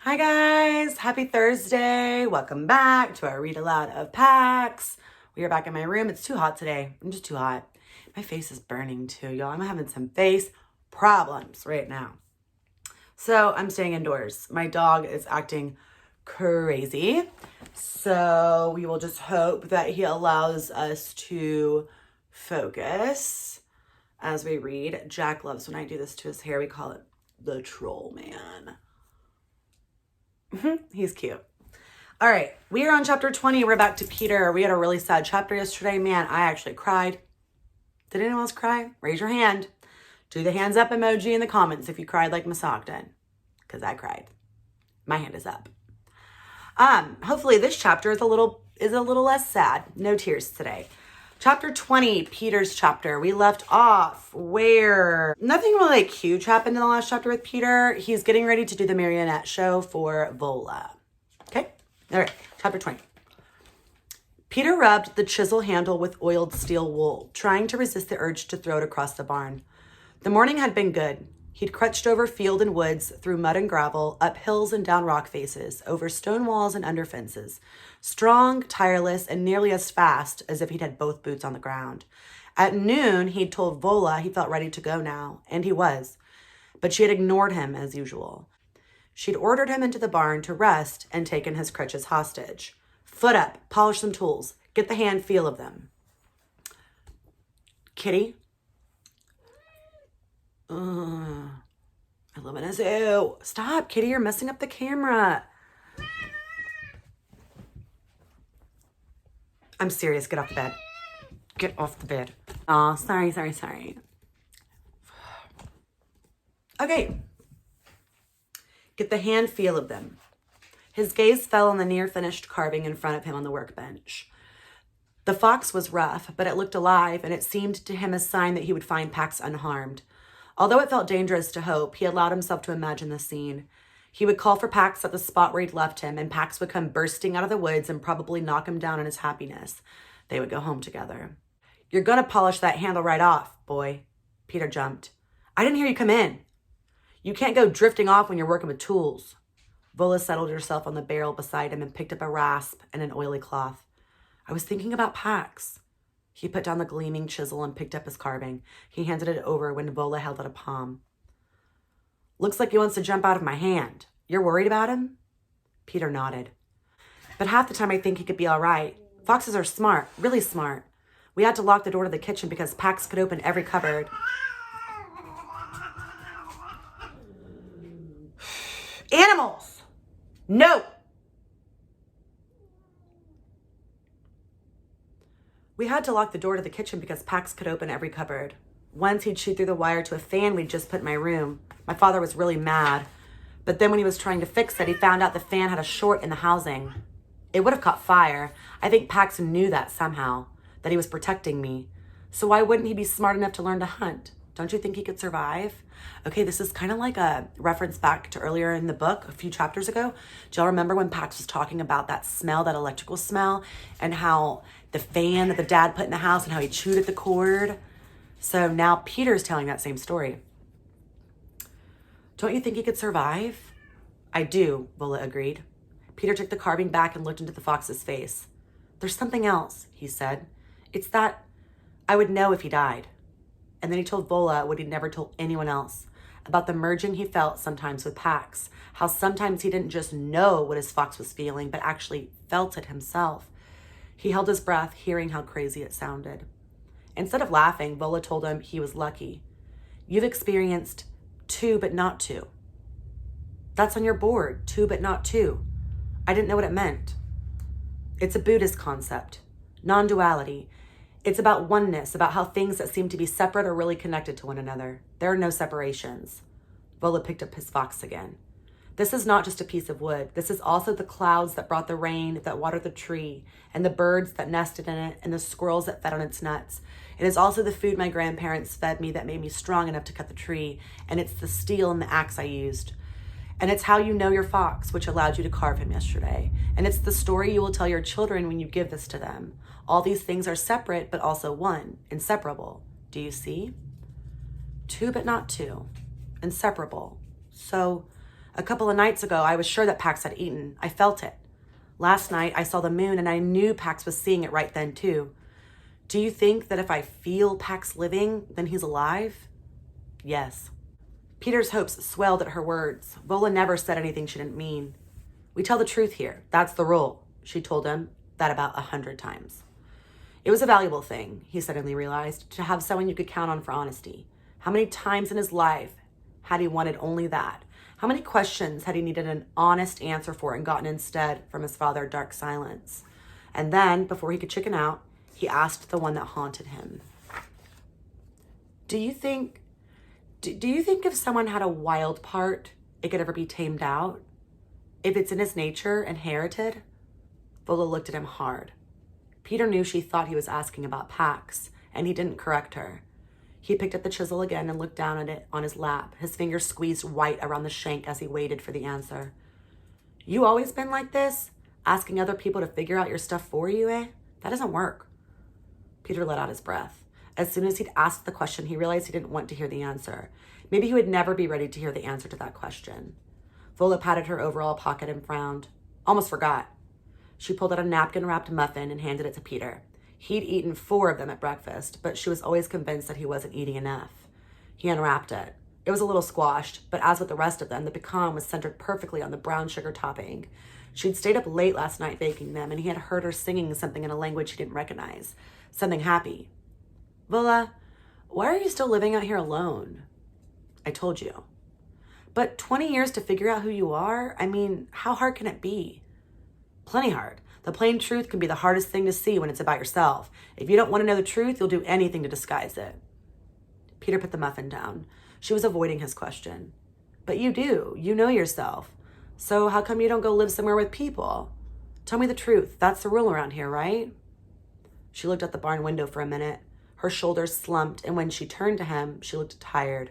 Hi guys, happy Thursday. Welcome back to our read aloud of Pax. We are back in my room. It's too hot today. I'm just too hot. My face is burning too, y'all. I'm having some face problems right now. So I'm staying indoors. My dog is acting crazy. So we will just hope that he allows us to focus as we read. Jack loves when I do this to his hair. We call it the troll man. He's cute. All right, we are on chapter 20. We're back to Peter. We had a really sad chapter yesterday. Man, I actually cried. Did anyone else cry? Raise your hand. Do the hands up emoji in the comments if you cried like Masak did, because I cried. My hand is up. Hopefully this chapter is a little less sad. No tears today. Chapter 20, Peter's chapter. We left off where nothing really like huge happened in the last chapter with Peter. He's getting ready to do the marionette show for Vola. Okay? All right, chapter 20. Peter rubbed the chisel handle with oiled steel wool, trying to resist the urge to throw it across the barn. The morning had been good. He'd crutched over field and woods, through mud and gravel, up hills and down rock faces, over stone walls and under fences. Strong, tireless, and nearly as fast as if he'd had both boots on the ground. At noon, he'd told Vola he felt ready to go now, and he was. But she had ignored him as usual. She'd ordered him into the barn to rest and taken his crutches hostage. Foot up, polish some tools, get the hand feel of them. Kitty? I live in a zoo. Stop, Kitty, you're messing up the camera. I'm serious, get off the bed. Get off the bed. Oh, sorry. Okay. Get the hand feel of them. His gaze fell on the near-finished carving in front of him on the workbench. The fox was rough, but it looked alive, and it seemed to him a sign that he would find Pax unharmed. Although it felt dangerous to hope, he allowed himself to imagine the scene. He would call for Pax at the spot where he'd left him, and Pax would come bursting out of the woods and probably knock him down in his happiness. They would go home together. You're gonna polish that handle right off, boy. Peter jumped. I didn't hear you come in. You can't go drifting off when you're working with tools. Vola settled herself on the barrel beside him and picked up a rasp and an oily cloth. I was thinking about Pax. He put down the gleaming chisel and picked up his carving. He handed it over when Vola held out a palm. Looks like he wants to jump out of my hand. You're worried about him? Peter nodded. But half the time I think he could be all right. Foxes are smart, really smart. We had to lock the door to the kitchen because Pax could open every cupboard. Animals! No! We had to lock the door to the kitchen because Pax could open every cupboard. Once he'd shoot through the wire to a fan we'd just put in my room. My father was really mad. But then when he was trying to fix it, he found out the fan had a short in the housing. It would have caught fire. I think Pax knew that somehow, that he was protecting me. So why wouldn't he be smart enough to learn to hunt? Don't you think he could survive? Okay, this is kind of like a reference back to earlier in the book, a few chapters ago. Do y'all remember when Pax was talking about that smell, that electrical smell, and how the fan that the dad put in the house and how he chewed at the cord? So now Peter's telling that same story. Don't you think he could survive? I do, Vola agreed. Peter took the carving back and looked into the fox's face. There's something else, he said. It's that I would know if he died. And then he told Vola what he'd never told anyone else, about the merging he felt sometimes with Pax, how sometimes he didn't just know what his fox was feeling, but actually felt it himself. He held his breath, hearing how crazy it sounded. Instead of laughing, Vola told him he was lucky. You've experienced two, but not two. That's on your board, two, but not two. I didn't know what it meant. It's a Buddhist concept, non-duality. It's about oneness, about how things that seem to be separate are really connected to one another. There are no separations. Vola picked up his fox again. This is not just a piece of wood. This is also the clouds that brought the rain, that watered the tree, and the birds that nested in it, and the squirrels that fed on its nuts. It is also the food my grandparents fed me that made me strong enough to cut the tree, and it's the steel and the axe I used. And it's how you know your fox, which allowed you to carve him yesterday. And it's the story you will tell your children when you give this to them. All these things are separate, but also one, inseparable. Do you see? Two, but not two. Inseparable. So A couple of nights ago, I was sure that Pax had eaten. I felt it. Last night, I saw the moon and I knew Pax was seeing it right then too. Do you think that if I feel Pax living, then he's alive? Yes. Peter's hopes swelled at her words. Vola never said anything she didn't mean. We tell the truth here. That's the rule. She told him that about 100 times. It was a valuable thing, he suddenly realized, to have someone you could count on for honesty. How many times in his life had he wanted only that? How many questions had he needed an honest answer for and gotten instead from his father dark silence? And then, before he could chicken out, he asked the one that haunted him. Do you think if someone had a wild part, it could ever be tamed out? If it's in his nature, inherited? Vola looked at him hard. Peter knew she thought he was asking about Pax, and he didn't correct her. He picked up the chisel again and looked down at it on his lap, his fingers squeezed white around the shank as he waited for the answer. You always been like this? Asking other people to figure out your stuff for you, eh? That doesn't work. Peter let out his breath. As soon as he'd asked the question, he realized he didn't want to hear the answer. Maybe he would never be ready to hear the answer to that question. Vola patted her overall pocket and frowned. Almost forgot. She pulled out a napkin-wrapped muffin and handed it to Peter. He'd eaten 4 of them at breakfast, but she was always convinced that he wasn't eating enough. He unwrapped it. It was a little squashed, but as with the rest of them, the pecan was centered perfectly on the brown sugar topping. She'd stayed up late last night baking them, and he had heard her singing something in a language he didn't recognize. Something happy. Vola, why are you still living out here alone? I told you. But 20 years to figure out who you are? I mean, how hard can it be? Plenty hard. The plain truth can be the hardest thing to see when it's about yourself. If you don't want to know the truth, you'll do anything to disguise it. Peter put the muffin down. She was avoiding his question. But you do. You know yourself. So how come you don't go live somewhere with people? Tell me the truth. That's the rule around here, right? She looked out the barn window for a minute. Her shoulders slumped, and when she turned to him, she looked tired.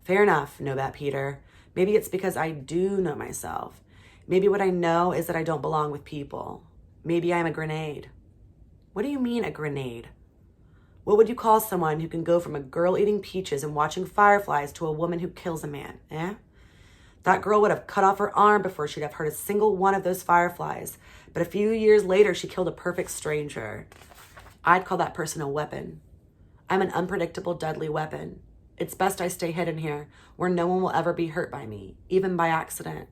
Fair enough, Nobat Peter. Maybe it's because I do know myself. Maybe what I know is that I don't belong with people. Maybe I'm a grenade. What do you mean, a grenade? What would you call someone who can go from a girl eating peaches and watching fireflies to a woman who kills a man, eh? That girl would have cut off her arm before she'd have hurt a single one of those fireflies. But a few years later, she killed a perfect stranger. I'd call that person a weapon. I'm an unpredictable, deadly weapon. It's best I stay hidden here, where no one will ever be hurt by me, even by accident.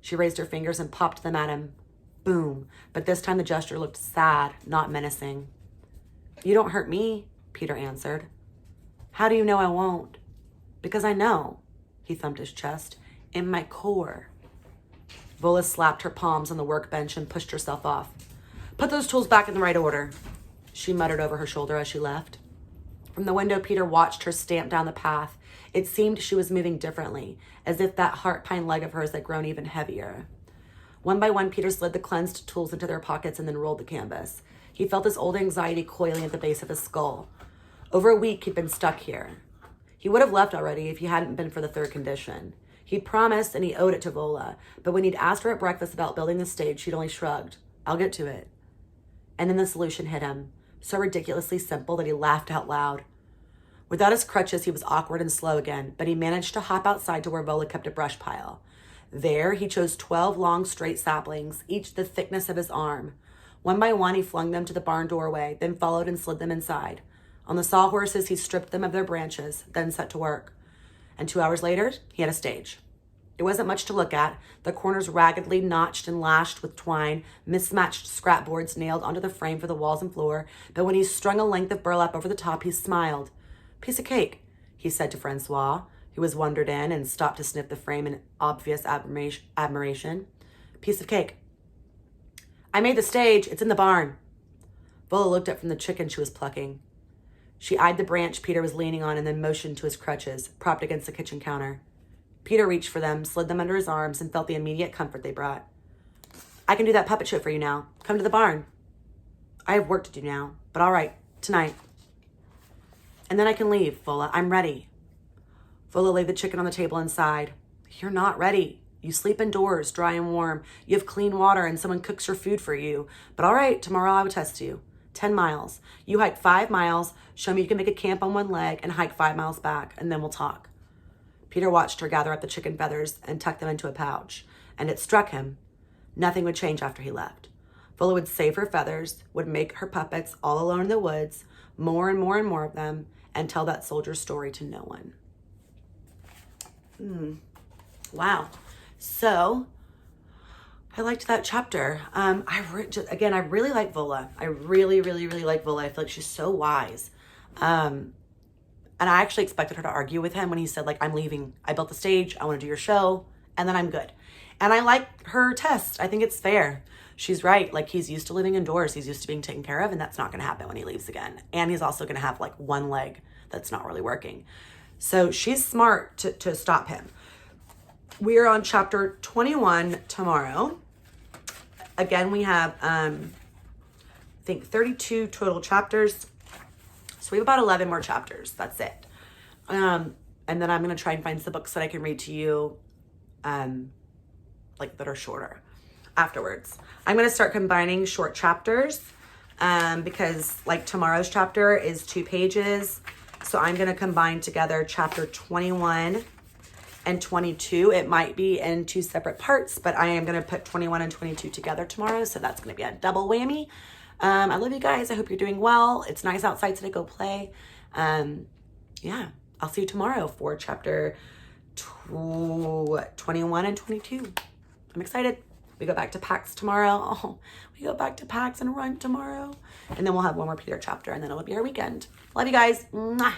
She raised her fingers and popped them at him. Boom. But this time the gesture looked sad, not menacing. You don't hurt me, Peter answered. How do you know I won't? Because I know, he thumped his chest, in my core. Vola slapped her palms on the workbench and pushed herself off. Put those tools back in the right order, she muttered over her shoulder as she left. From the window, Peter watched her stamp down the path. It seemed she was moving differently, as if that heart pine leg of hers had grown even heavier. One by one, Peter slid the cleansed tools into their pockets and then rolled the canvas. He felt his old anxiety coiling at the base of his skull. Over a week, he'd been stuck here. He would have left already if he hadn't been for the third condition. He'd promised and he owed it to Vola, but when he'd asked her at breakfast about building the stage, she'd only shrugged. I'll get to it. And then the solution hit him, so ridiculously simple that he laughed out loud. Without his crutches, he was awkward and slow again, but he managed to hop outside to where Vola kept a brush pile. There, he chose 12 long, straight saplings, each the thickness of his arm. One by one, he flung them to the barn doorway, then followed and slid them inside. On the sawhorses, he stripped them of their branches, then set to work. And 2 hours later, he had a stage. It wasn't much to look at, the corners raggedly notched and lashed with twine, mismatched scrap boards nailed onto the frame for the walls and floor, but when he strung a length of burlap over the top, he smiled. Piece of cake, he said to Francois, who was wandered in and stopped to sniff the frame in obvious admiration. Piece of cake. I made the stage. It's in the barn. Vola looked up from the chicken she was plucking. She eyed the branch Peter was leaning on and then motioned to his crutches, propped against the kitchen counter. Peter reached for them, slid them under his arms, and felt the immediate comfort they brought. I can do that puppet show for you now. Come to the barn. I have work to do now, but all right, tonight. And then I can leave, Vola. I'm ready. Vola laid the chicken on the table and sighed. You're not ready. You sleep indoors, dry and warm. You have clean water and someone cooks your food for you. But all right, tomorrow I will test you. 10 miles. You hike 5 miles, show me you can make a camp on one leg, and hike 5 miles back, and then we'll talk. Peter watched her gather up the chicken feathers and tuck them into a pouch, and it struck him. Nothing would change after he left. Vola would save her feathers, would make her puppets all alone in the woods, more and more and more of them, and tell that soldier's story to no one. Wow. So, I liked that chapter. Again, I really like Vola. I really, really, really like Vola. I feel like she's so wise. And I actually expected her to argue with him when he said, like, I'm leaving. I built the stage. I want to do your show. And then I'm good. And I like her test. I think it's fair. She's right. Like, he's used to living indoors. He's used to being taken care of. And that's not going to happen when he leaves again. And he's also going to have, like, one leg that's not really working. So she's smart to stop him. We are on chapter 21 tomorrow. Again, we have, I think, 32 total chapters. So we have about 11 more chapters. That's it. And then I'm going to try and find some books that I can read to you, like that are shorter afterwards. I'm going to start combining short chapters because like tomorrow's chapter is 2 pages. So I'm going to combine together chapter 21 and 22. It might be in 2 separate parts, but I am going to put 21 and 22 together tomorrow. So that's going to be a double whammy. I love you guys. I hope you're doing well. It's nice outside today. Go play. Yeah, I'll see you tomorrow for chapter 21 and 22. I'm excited. We go back to PAX tomorrow. Oh, we go back to PAX and run tomorrow. And then we'll have one more Peter chapter, and then it'll be our weekend. Love you guys. Mwah.